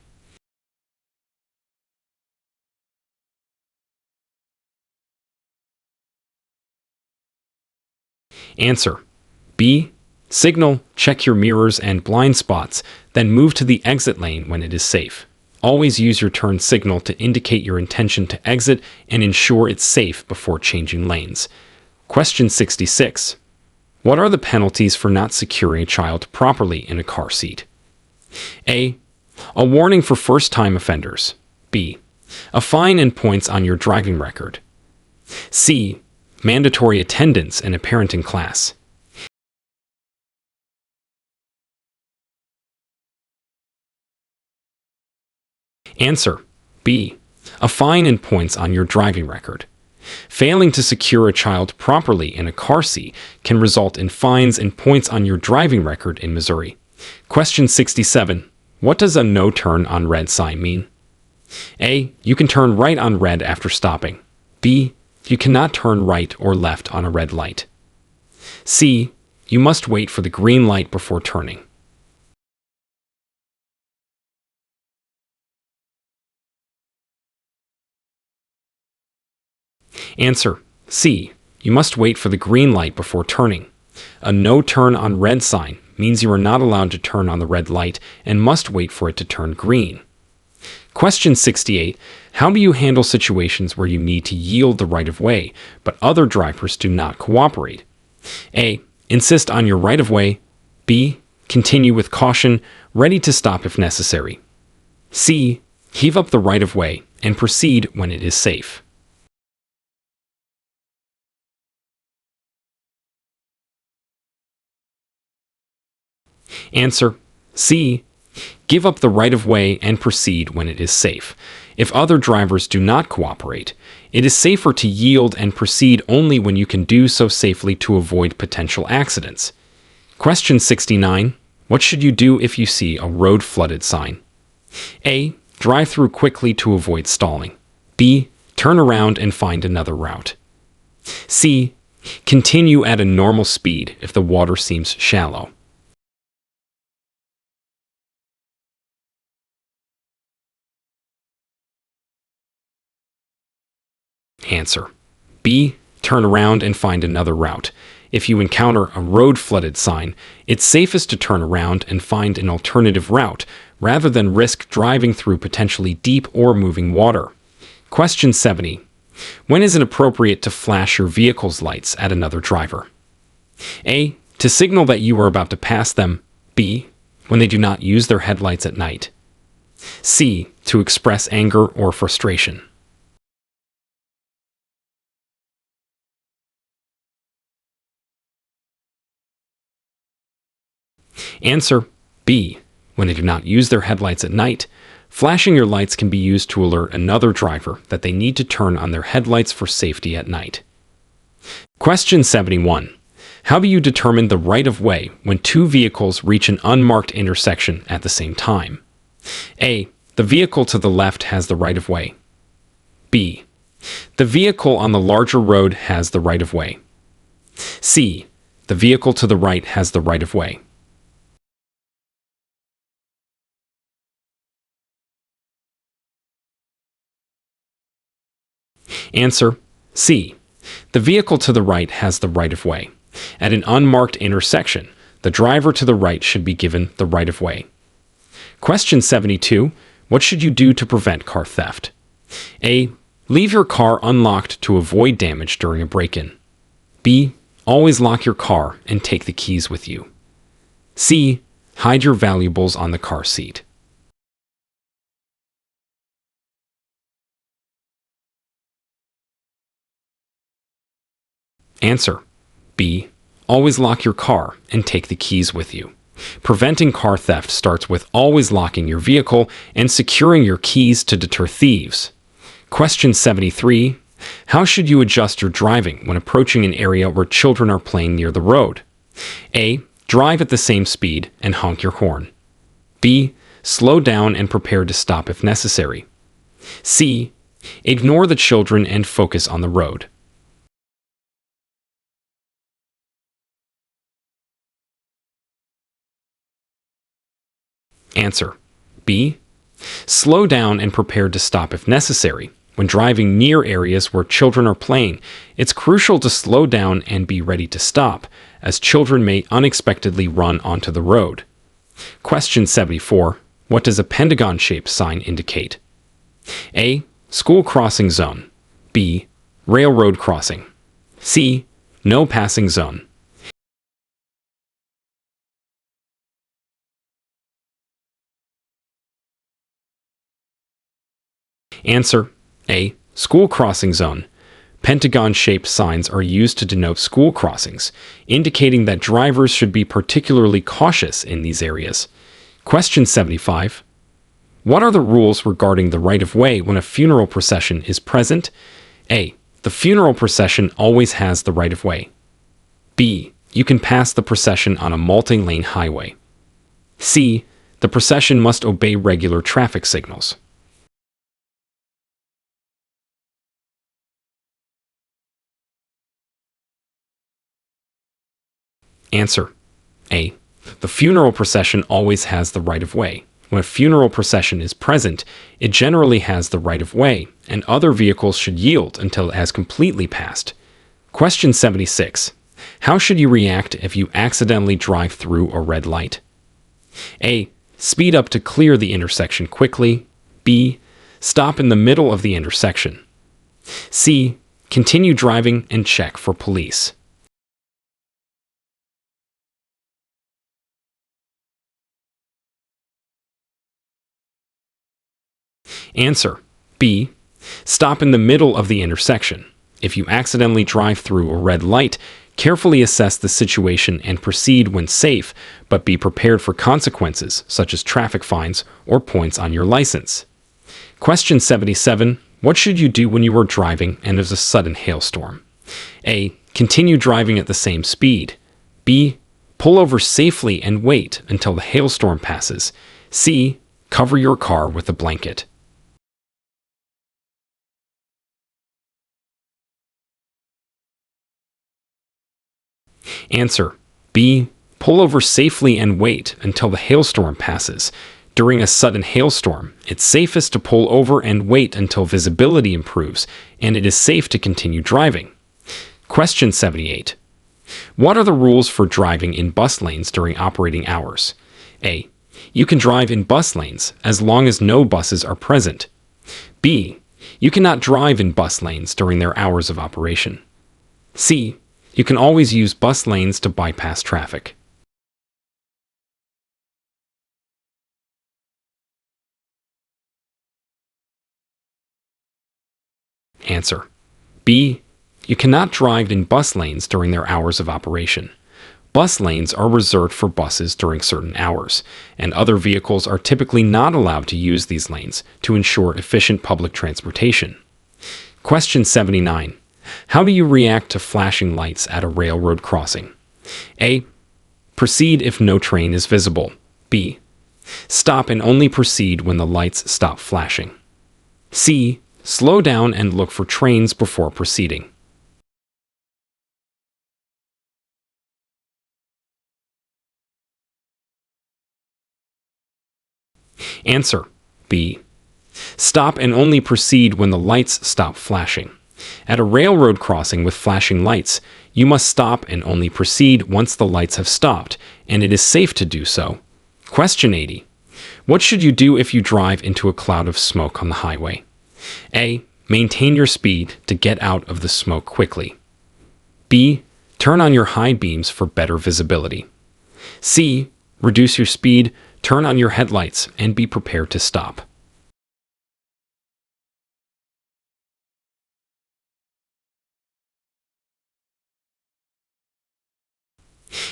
Answer B. Signal, check your mirrors and blind spots, then move to the exit lane when it is safe. Always use your turn signal to indicate your intention to exit and ensure it's safe before changing lanes. Question 66. What are the penalties for not securing a child properly in a car seat? A. A warning for first-time offenders. B. A fine and points on your driving record. C. Mandatory attendance in a parenting class. Answer B. A fine and points on your driving record. Failing to secure a child properly in a car seat can result in fines and points on your driving record in Missouri. Question 67. What does a no turn on red sign mean? A. You can turn right on red after stopping. B. You cannot turn right or left on a red light. C. You must wait for the green light before turning. Answer C. You must wait for the green light before turning. A no turn on red sign means you are not allowed to turn on the red light and must wait for it to turn green. Question 68. How do you handle situations where you need to yield the right of way, but other drivers do not cooperate? A. Insist on your right of way. B. Continue with caution, ready to stop if necessary. C. Heave up the right of way and proceed when it is safe. Answer C. Give up the right of way and proceed when it is safe. If other drivers do not cooperate, it is safer to yield and proceed only when you can do so safely to avoid potential accidents. Question 69. What should you do if you see a road flooded sign? A. Drive through quickly to avoid stalling. B. Turn around and find another route. C. Continue at a normal speed if the water seems shallow. Answer B. Turn around and find another route. If you encounter a road flooded sign, it's safest to turn around and find an alternative route rather than risk driving through potentially deep or moving water. Question 70. When is it appropriate to flash your vehicle's lights at another driver? A. To signal that you are about to pass them. B. When they do not use their headlights at night. C. To express anger or frustration. Answer B. When they do not use their headlights at night. Flashing your lights can be used to alert another driver that they need to turn on their headlights for safety at night. Question 71. How do you determine the right of way when two vehicles reach an unmarked intersection at the same time? A. The vehicle to the left has the right of way. B. The vehicle on the larger road has the right of way. C. The vehicle to the right has the right of way. Answer C. The vehicle to the right has the right of way. At an unmarked intersection, the driver to the right should be given the right-of-way. Question 72. What should you do to prevent car theft? A. Leave your car unlocked to avoid damage during a break-in. B. Always lock your car and take the keys with you. C. Hide your valuables on the car seat. Answer. B. Always lock your car and take the keys with you. Preventing car theft starts with always locking your vehicle and securing your keys to deter thieves. Question 73. How should you adjust your driving when approaching an area where children are playing near the road? A. Drive at the same speed and honk your horn. B. Slow down and prepare to stop if necessary. C. Ignore the children and focus on the road. Answer. B. Slow down and prepare to stop if necessary. When driving near areas where children are playing, it's crucial to slow down and be ready to stop, as children may unexpectedly run onto the road. Question 74. What does a pentagon-shaped sign indicate? A. School crossing zone. B. Railroad crossing. C. No passing zone. Answer. A. School crossing zone. Pentagon-shaped signs are used to denote school crossings, indicating that drivers should be particularly cautious in these areas. Question 75. What are the rules regarding the right-of-way when a funeral procession is present? A. The funeral procession always has the right-of-way. B. You can pass the procession on a multi-lane highway. C. The procession must obey regular traffic signals. Answer. A. The funeral procession always has the right-of-way. When a funeral procession is present, it generally has the right-of-way, and other vehicles should yield until it has completely passed. Question 76. How should you react if you accidentally drive through a red light? A. Speed up to clear the intersection quickly. B. Stop in the middle of the intersection. C. Continue driving and check for police. Answer. B. Stop in the middle of the intersection. If you accidentally drive through a red light, carefully assess the situation and proceed when safe, but be prepared for consequences such as traffic fines or points on your license. Question 77. What should you do when you are driving and there's a sudden hailstorm? A. Continue driving at the same speed. B. Pull over safely and wait until the hailstorm passes. C. Cover your car with a blanket. Answer. B. Pull over safely and wait until the hailstorm passes. During a sudden hailstorm, it's safest to pull over and wait until visibility improves, and it is safe to continue driving. Question 78. What are the rules for driving in bus lanes during operating hours? A. You can drive in bus lanes as long as no buses are present. B. You cannot drive in bus lanes during their hours of operation. C. You can always use bus lanes to bypass traffic. Answer. B. You cannot drive in bus lanes during their hours of operation. Bus lanes are reserved for buses during certain hours, and other vehicles are typically not allowed to use these lanes to ensure efficient public transportation. Question 79. How do you react to flashing lights at a railroad crossing? A. Proceed if no train is visible. B. Stop and only proceed when the lights stop flashing. C. Slow down and look for trains before proceeding. Answer. B. Stop and only proceed when the lights stop flashing. At a railroad crossing with flashing lights, You must stop and only proceed once the lights have stopped, and it is safe to do so. Question 80. What should you do if you drive into a cloud of smoke on the highway? A. Maintain your speed to get out of the smoke quickly. B. Turn on your high beams for better visibility. C. Reduce your speed, turn on your headlights, and be prepared to stop.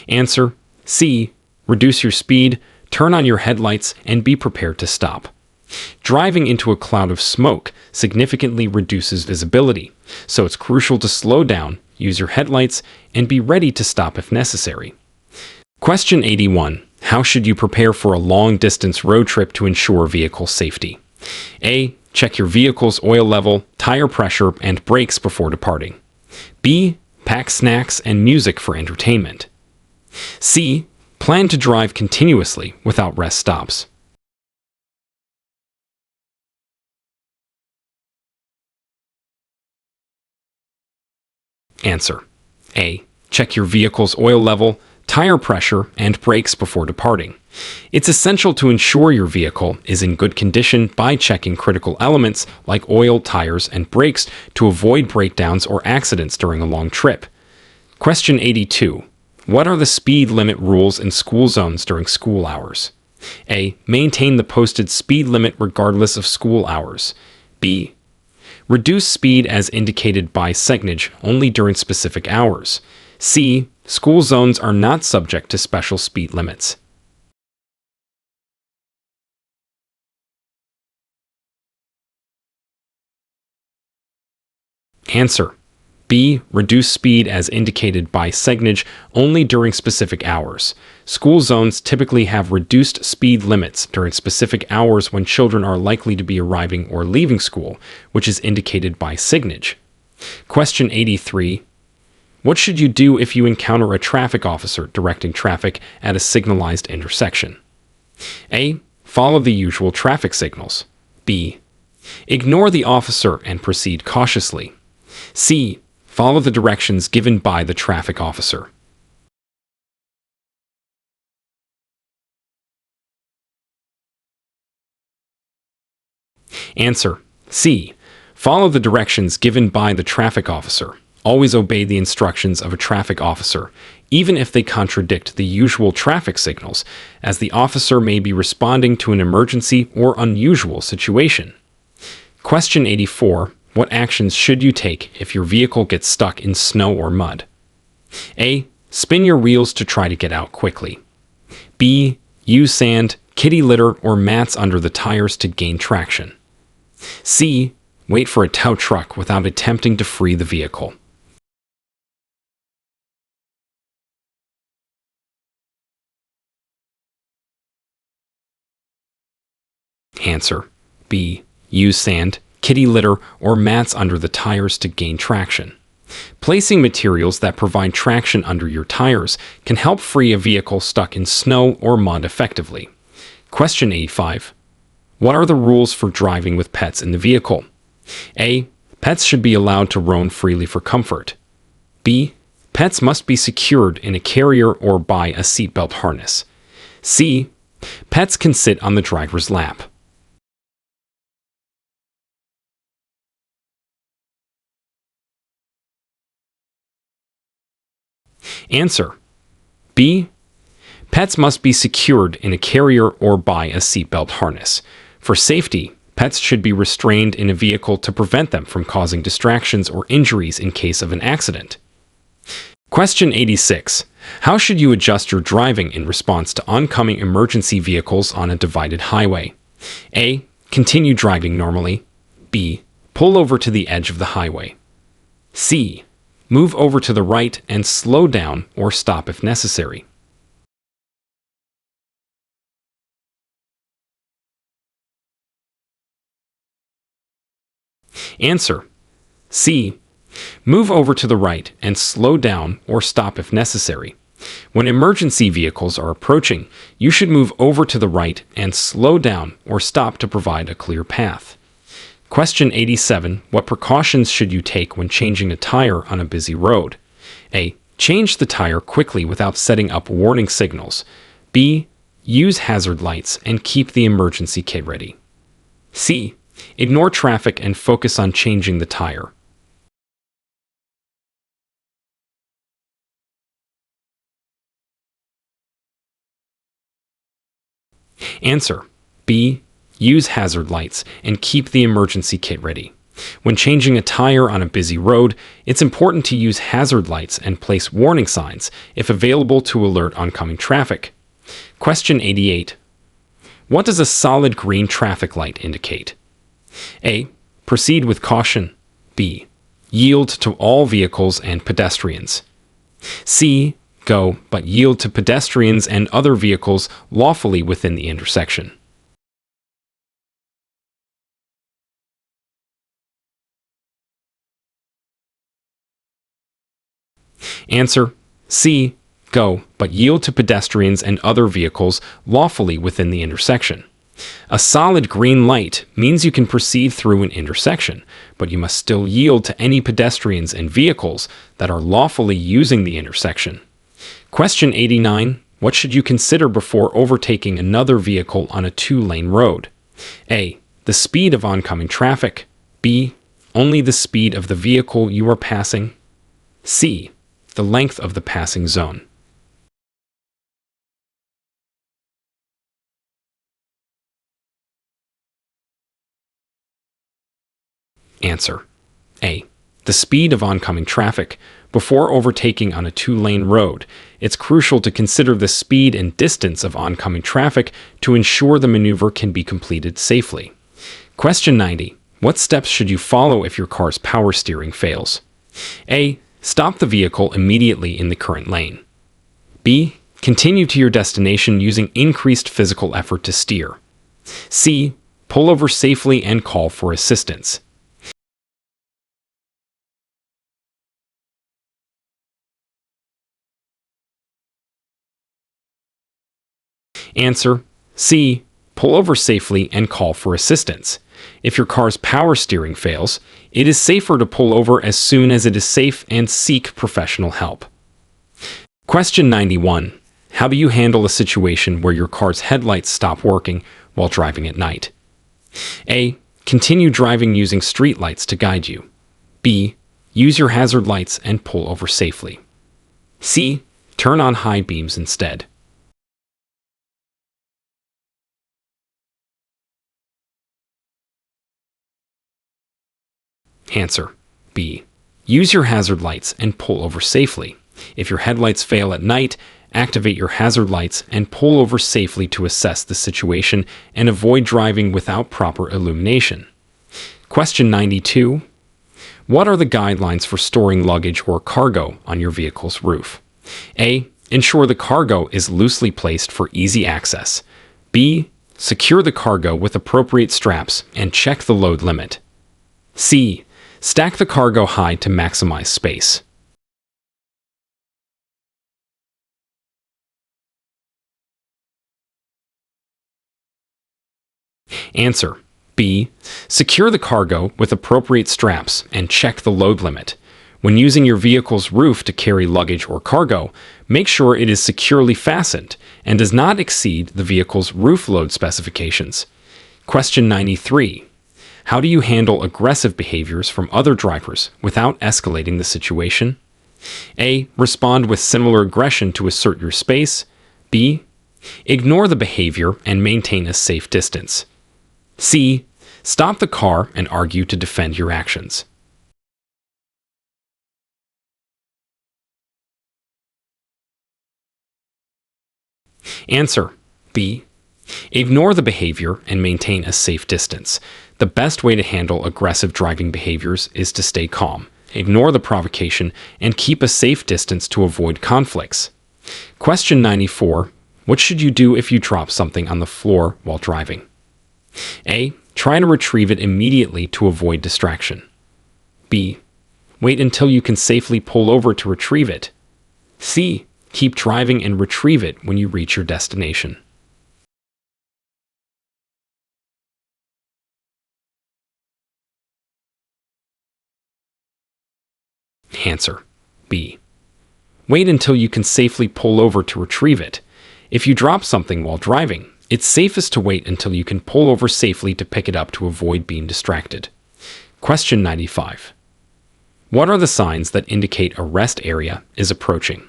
Answer: C. Reduce your speed, turn on your headlights, and be prepared to stop. Driving into a cloud of smoke significantly reduces visibility, so it's crucial to slow down, use your headlights, and be ready to stop if necessary. Question 81. How should you prepare for a long-distance road trip to ensure vehicle safety? A. Check your vehicle's oil level, tire pressure, and brakes before departing. B. Pack snacks and music for entertainment. C. Plan to drive continuously without rest stops. Answer: A. Check your vehicle's oil level, tire pressure, and brakes before departing. It's essential to ensure your vehicle is in good condition by checking critical elements like oil, tires, and brakes to avoid breakdowns or accidents during a long trip. Question 82. What are the speed limit rules in school zones during school hours? A. Maintain the posted speed limit regardless of school hours. B. Reduce speed as indicated by signage only during specific hours. C. School zones are not subject to special speed limits. Answer: B. Reduce speed as indicated by signage only during specific hours. School zones typically have reduced speed limits during specific hours when children are likely to be arriving or leaving school, which is indicated by signage. Question 83. What should you do if you encounter a traffic officer directing traffic at a signalized intersection? A. Follow the usual traffic signals. B. Ignore the officer and proceed cautiously. C. Follow the directions given by the traffic officer. Answer: C. Follow the directions given by the traffic officer. Always obey the instructions of a traffic officer, even if they contradict the usual traffic signals, as the officer may be responding to an emergency or unusual situation. Question 84. What actions should you take if your vehicle gets stuck in snow or mud? A. Spin your wheels to try to get out quickly. B. Use sand, kitty litter, or mats under the tires to gain traction. C. Wait for a tow truck without attempting to free the vehicle. Answer: B. Use sand, kitty litter, or mats under the tires to gain traction. Placing materials that provide traction under your tires can help free a vehicle stuck in snow or mud effectively. Question 85. What are the rules for driving with pets in the vehicle? A. Pets should be allowed to roam freely for comfort. B. Pets must be secured in a carrier or by a seatbelt harness. C. Pets can sit on the driver's lap. Answer: B. Pets must be secured in a carrier or by a seatbelt harness. For safety, pets should be restrained in a vehicle to prevent them from causing distractions or injuries in case of an accident. Question 86. How should you adjust your driving in response to oncoming emergency vehicles on a divided highway? A. Continue driving normally. B. Pull over to the edge of the highway. C. Move over to the right and slow down or stop if necessary. Answer: C. Move over to the right and slow down or stop if necessary. When emergency vehicles are approaching, you should move over to the right and slow down or stop to provide a clear path. Question 87. What precautions should you take when changing a tire on a busy road? A. Change the tire quickly without setting up warning signals. B. Use hazard lights and keep the emergency kit ready. C. Ignore traffic and focus on changing the tire. Answer. B. Use hazard lights and keep the emergency kit ready. When changing a tire on a busy road, it's important to use hazard lights and place warning signs, if available, to alert oncoming traffic. Question 88. What does a solid green traffic light indicate? A. Proceed with caution. B. Yield to all vehicles and pedestrians. C. Go, but yield to pedestrians and other vehicles lawfully within the intersection. Answer. C. Go, but yield to pedestrians and other vehicles lawfully within the intersection. A solid green light means you can proceed through an intersection, but you must still yield to any pedestrians and vehicles that are lawfully using the intersection. Question 89. What should you consider before overtaking another vehicle on a two-lane road? A. The speed of oncoming traffic. B. Only the speed of the vehicle you are passing. C. The length of the passing zone. Answer. A. The speed of oncoming traffic. Before overtaking on a two-lane road, it's crucial to consider the speed and distance of oncoming traffic to ensure the maneuver can be completed safely. Question 90. What steps should you follow if your car's power steering fails? A. Stop the vehicle immediately in the current lane. B. Continue to your destination using increased physical effort to steer. C. Pull over safely and call for assistance. Answer. C. Pull over safely and call for assistance. If your car's power steering fails, it is safer to pull over as soon as it is safe and seek professional help. Question 91. How do you handle a situation where your car's headlights stop working while driving at night? A. Continue driving using street lights to guide you. B. Use your hazard lights and pull over safely. C. Turn on high beams instead. Answer. B. Use your hazard lights and pull over safely. If your headlights fail at night, activate your hazard lights and pull over safely to assess the situation and avoid driving without proper illumination. Question 92. What are the guidelines for storing luggage or cargo on your vehicle's roof? A. Ensure the cargo is loosely placed for easy access. B. Secure the cargo with appropriate straps and check the load limit. C. Stack the cargo high to maximize space. Answer. B. Secure the cargo with appropriate straps and check the load limit. When using your vehicle's roof to carry luggage or cargo, make sure it is securely fastened and does not exceed the vehicle's roof load specifications. Question 93. How do you handle aggressive behaviors from other drivers without escalating the situation? A. Respond with similar aggression to assert your space. B. Ignore the behavior and maintain a safe distance. C. Stop the car and argue to defend your actions. Answer. B. Ignore the behavior and maintain a safe distance. The best way to handle aggressive driving behaviors is to stay calm, ignore the provocation, and keep a safe distance to avoid conflicts. Question 94. What should you do if you drop something on the floor while driving? A. Try to retrieve it immediately to avoid distraction. B. Wait until you can safely pull over to retrieve it. C. Keep driving and retrieve it when you reach your destination. Answer. B. wait until you can safely pull over to retrieve it. If you drop something while driving, it's safest to wait until you can pull over safely to pick it up to avoid being distracted. Question 95. What are the signs that indicate a rest area is approaching?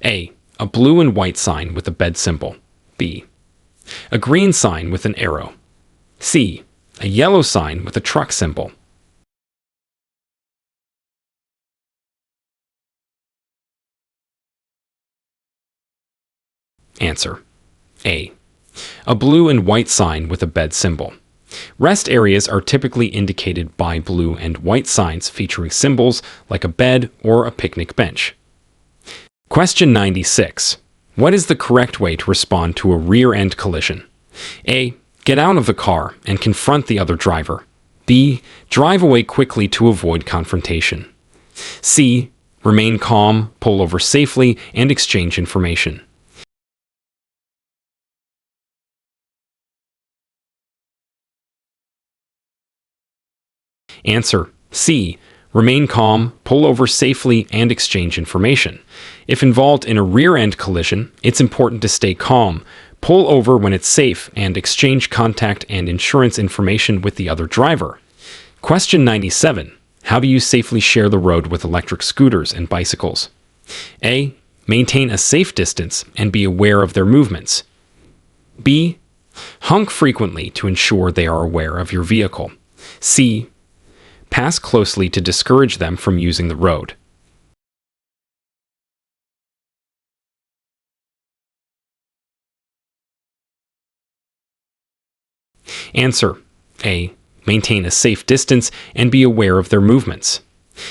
A. A blue and white sign with a bed symbol. B. A green sign with an arrow. C. A yellow sign with a truck symbol. Answer. A. A blue and white sign with a bed symbol. Rest areas are typically indicated by blue and white signs featuring symbols like a bed or a picnic bench. Question 96. What is the correct way to respond to a rear-end collision? A. Get out of the car and confront the other driver. B. Drive away quickly to avoid confrontation. C. Remain calm, pull over safely, and exchange information. Answer. C. Remain calm, pull over safely, and exchange information. If involved in a rear-end collision, it's important to stay calm, pull over when it's safe, and exchange contact and insurance information with the other driver. Question 97. How do you safely share the road with electric scooters and bicycles? A. Maintain a safe distance and be aware of their movements. B. Honk frequently to ensure they are aware of your vehicle. C. Pass closely to discourage them from using the road. Answer. A. Maintain a safe distance and be aware of their movements.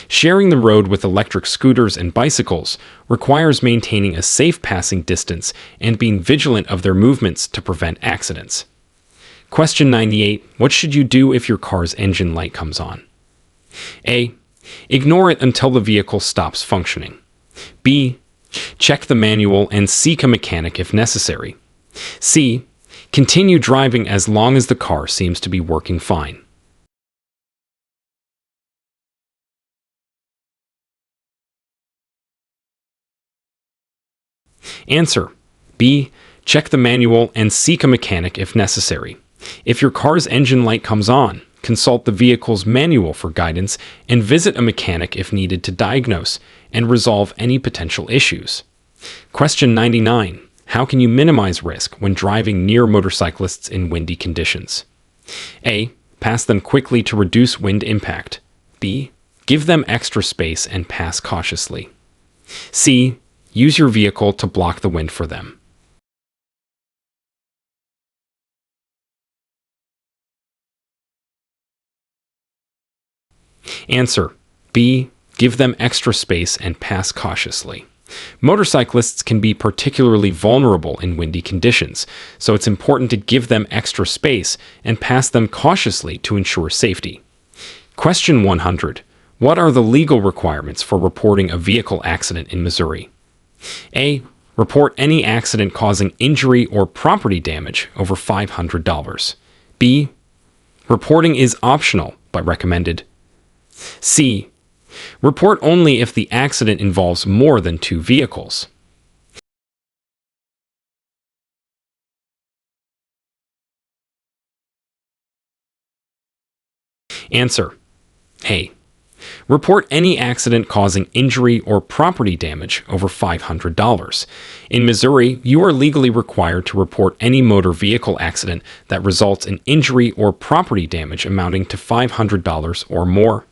Sharing the road with electric scooters and bicycles requires maintaining a safe passing distance and being vigilant of their movements to prevent accidents. Question 98. What should you do if your car's engine light comes on? A. Ignore it until the vehicle stops functioning. B. Check the manual and seek a mechanic if necessary. C. Continue driving as long as the car seems to be working fine. Answer. B. Check the manual and seek a mechanic if necessary. If your car's engine light comes on, consult the vehicle's manual for guidance and visit a mechanic if needed to diagnose and resolve any potential issues. Question 99. How can you minimize risk when driving near motorcyclists in windy conditions? A. Pass them quickly to reduce wind impact. B. Give them extra space and pass cautiously. C. Use your vehicle to block the wind for them. Answer. B. Give them extra space and pass cautiously. Motorcyclists can be particularly vulnerable in windy conditions, so it's important to give them extra space and pass them cautiously to ensure safety. Question 100. What are the legal requirements for reporting a vehicle accident in Missouri? A. Report any accident causing injury or property damage over $500. B. Reporting is optional but recommended. C. Report only if the accident involves more than 2 vehicles. Answer. A. Report any accident causing injury or property damage over $500. In Missouri, you are legally required to report any motor vehicle accident that results in injury or property damage amounting to $500 or more.